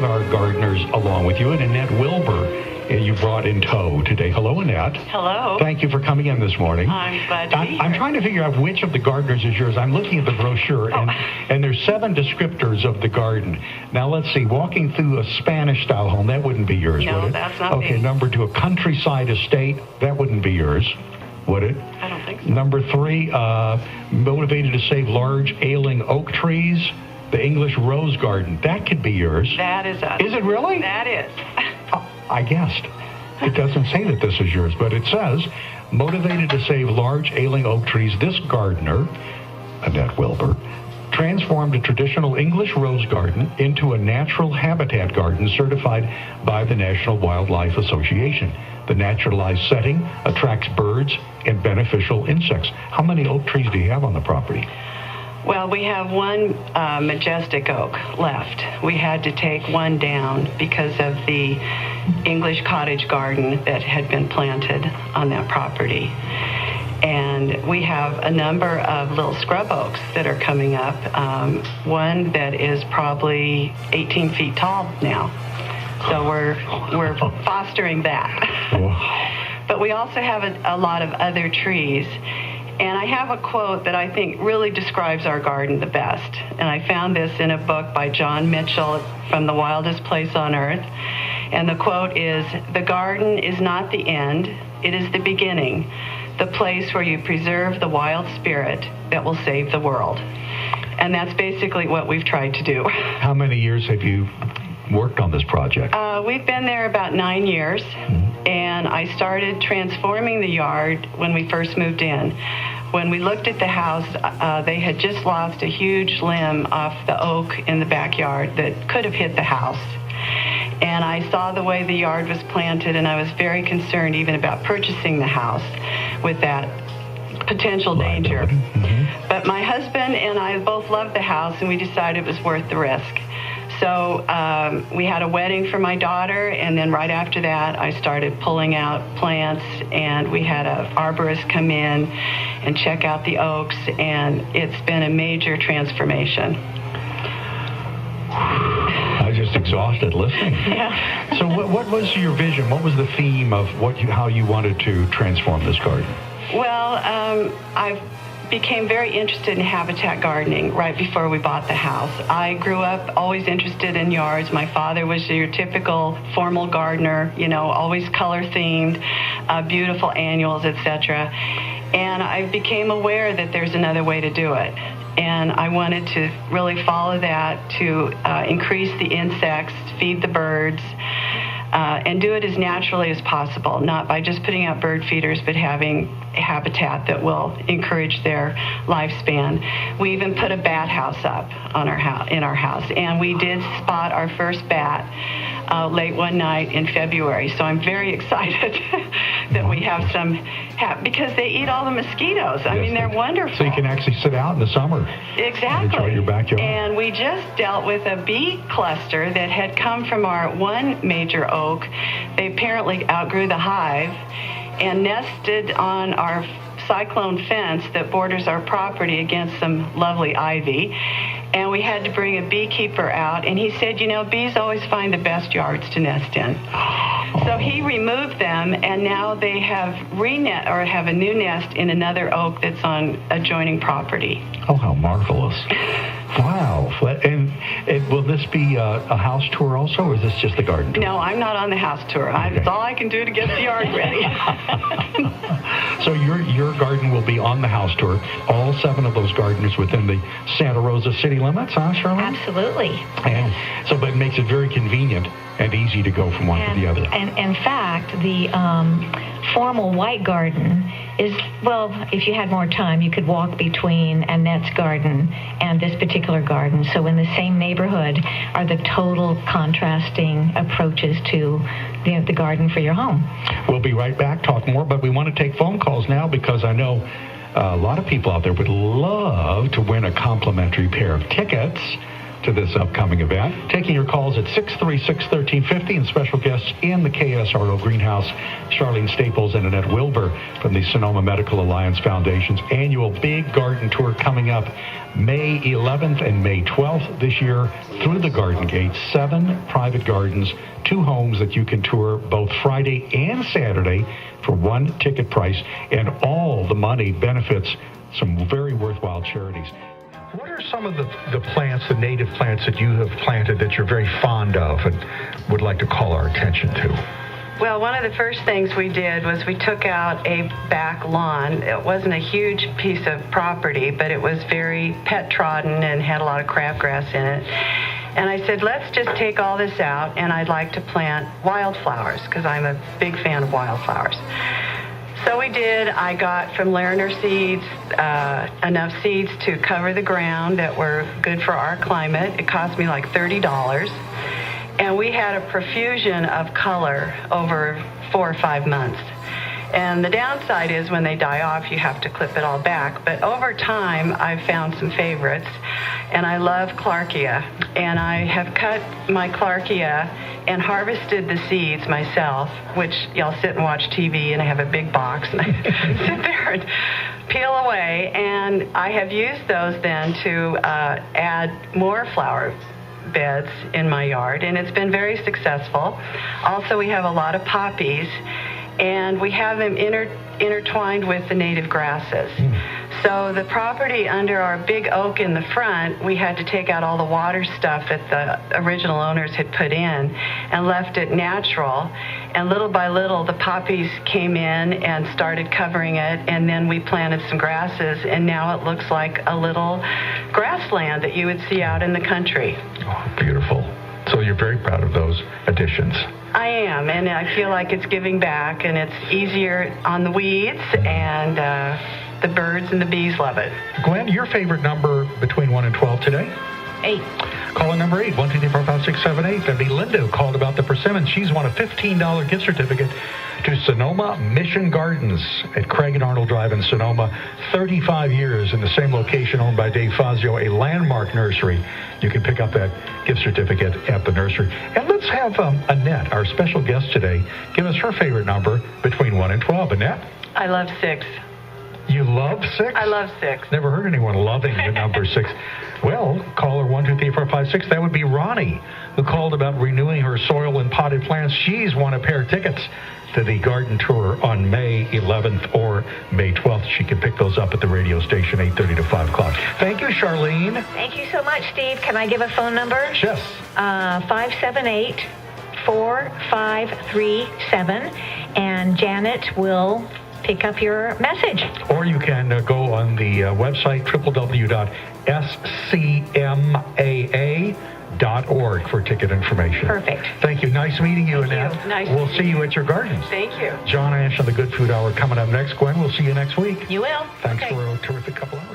of our gardeners along with you, and Annette Wilber you brought in tow today. Hello, Annette. Hello. Thank you for coming in this morning. I'm glad to be here. I'm trying to figure out which of the gardeners is yours. I'm looking at the brochure, and there's 7 descriptors of the garden. Now, let's see. Walking through a Spanish-style home, that wouldn't be yours, would it? No, that's not me. Okay, number 2, a countryside estate, that wouldn't be yours, would it? I don't think so. Number 3, motivated to save large ailing oak trees. The English rose garden, that could be yours. That is us. Is it really? That is. I guessed. It doesn't say that this is yours, but it says, motivated to save large ailing oak trees, this gardener, Annette Wilber, transformed a traditional English rose garden into a natural habitat garden certified by the National Wildlife Association. The naturalized setting attracts birds and beneficial insects. How many oak trees do you have on the property? Well, we have one majestic oak left. We had to take one down because of the English cottage garden that had been planted on that property. And we have a number of little scrub oaks that are coming up. One that is probably 18 feet tall now. So we're fostering that. But we also have a lot of other trees. And I have a quote that I think really describes our garden the best. And I found this in a book by John Mitchell from The Wildest Place on Earth. And the quote is, "The garden is not the end, it is the beginning, the place where you preserve the wild spirit that will save the world." And that's basically what we've tried to do. How many years have you worked on this project? We've been there about 9 years, and I started transforming the yard when we first moved in. When we looked at the house, they had just lost a huge limb off the oak in the backyard that could have hit the house. And I saw the way the yard was planted, and I was very concerned even about purchasing the house with that potential danger. But my husband and I both loved the house, and we decided it was worth the risk. So we had a wedding for my daughter, and then right after that, I started pulling out plants, and we had an arborist come in and check out the oaks, and it's been a major transformation. I was just exhausted listening. Yeah. So what was your vision? What was the theme of how you wanted to transform this garden? Well, I became very interested in habitat gardening right before we bought the house. I grew up always interested in yards. My father was your typical formal gardener, always color themed, beautiful annuals, etc. And I became aware that there's another way to do it. And I wanted to really follow that to increase the insects, feed the birds, and do it as naturally as possible, not by just putting out bird feeders, but having a habitat that will encourage their lifespan. We even put a bat house up in our house, and we did spot our first bat late one night in February. So I'm very excited that we have some, because they eat all the mosquitoes. I mean, they're wonderful. So you can actually sit out in the summer. Exactly. And enjoy your backyard. And we just dealt with a bee cluster that had come from our one major oak. They apparently outgrew the hive and nested on our cyclone fence that borders our property against some lovely ivy. And we had to bring a beekeeper out, and he said, bees always find the best yards to nest in. So he removed them, and now they have have a new nest in another oak that's on adjoining property. Oh, how marvelous. Wow. And will this be a house tour also, or is this just the garden tour? No, I'm not on the house tour. Okay. It's all I can do to get the yard ready. So your garden will be on the house tour. All 7 of those gardeners within the Santa Rosa city limits, huh, Charlotte? Absolutely. And so, but it makes it very convenient and easy to go from one to the other. And in fact, the formal white garden is, well, if you had more time, you could walk between Annette's garden and this particular garden. So in the same neighborhood are the total contrasting approaches to the garden for your home. We'll be right back, talk more, but we want to take phone calls now because I know a lot of people out there would love to win a complimentary pair of tickets to this upcoming event. Taking your calls at 636-1350 and special guests in the KSRO Greenhouse, Charlene Staples and Annette Wilber from the Sonoma Medical Alliance Foundation's annual Big Garden Tour coming up May 11th and May 12th this year through the Garden Gate. 7 private gardens, 2 homes that you can tour both Friday and Saturday for 1 ticket price, and all the money benefits some very worthwhile charities. What are some of the plants, the native plants that you have planted that you're very fond of and would like to call our attention to? Well, one of the first things we did was we took out a back lawn. It wasn't a huge piece of property, but it was very pet-trodden and had a lot of crabgrass in it. And I said, let's just take all this out, and I'd like to plant wildflowers, because I'm a big fan of wildflowers. So we did. I got from Lariner Seeds enough seeds to cover the ground that were good for our climate. It cost me like $30. And we had a profusion of color over 4 or 5 months. And the downside is when they die off, you have to clip it all back. But over time, I've found some favorites. And I love Clarkia. And I have cut my Clarkia and harvested the seeds myself, which y'all sit and watch TV, and I have a big box, and I sit there and peel away. And I have used those then to add more flower beds in my yard, and it's been very successful. Also, we have a lot of poppies, and we have them intertwined with the native grasses. So the property under our big oak in the front, we had to take out all the water stuff that the original owners had put in and left it natural. And little by little, the poppies came in and started covering it, and then we planted some grasses, and now it looks like a little grassland that you would see out in the country. Oh, beautiful. So you're very proud of those additions. I am, and I feel like it's giving back, and it's easier on the weeds, and the birds and the bees love it. Gwen, your favorite number between 1 and 12 today? 8. Caller number 8, 1-2-3-4-5-6-7-8. That'd be Linda, who called about the persimmons. She's won a $15 gift certificate to Sonoma Mission Gardens at Craig and Arnold Drive in Sonoma. 35 years in the same location, owned by Dave Fazio, a landmark nursery. You can pick up that gift certificate at the nursery. And let's have Annette, our special guest today, give us her favorite number between 1 and 12. Annette? I love 6. You love 6? I love 6. Never heard anyone loving the number 6. Well, caller 1-2-3-4-5-6, that would be Ronnie, who called about renewing her soil and potted plants. She's won a pair of tickets to the garden tour on May 11th or May 12th. She can pick those up at the radio station, 8:30 to 5 o'clock. Thank you, Charlene. Thank you so much, Steve. Can I give a phone number? Yes. 578-4537, and Janet will pick up your message. Or you can go on the website, www.scmaa.org for ticket information. Perfect. Thank you. Nice meeting you, Thank Annette. you. Nice We'll to see meet you you. at your gardens. Thank you. John Ash on the Good Food Hour coming up next. Gwen, we'll see you next week. You will. Thanks Okay. for a terrific couple hours.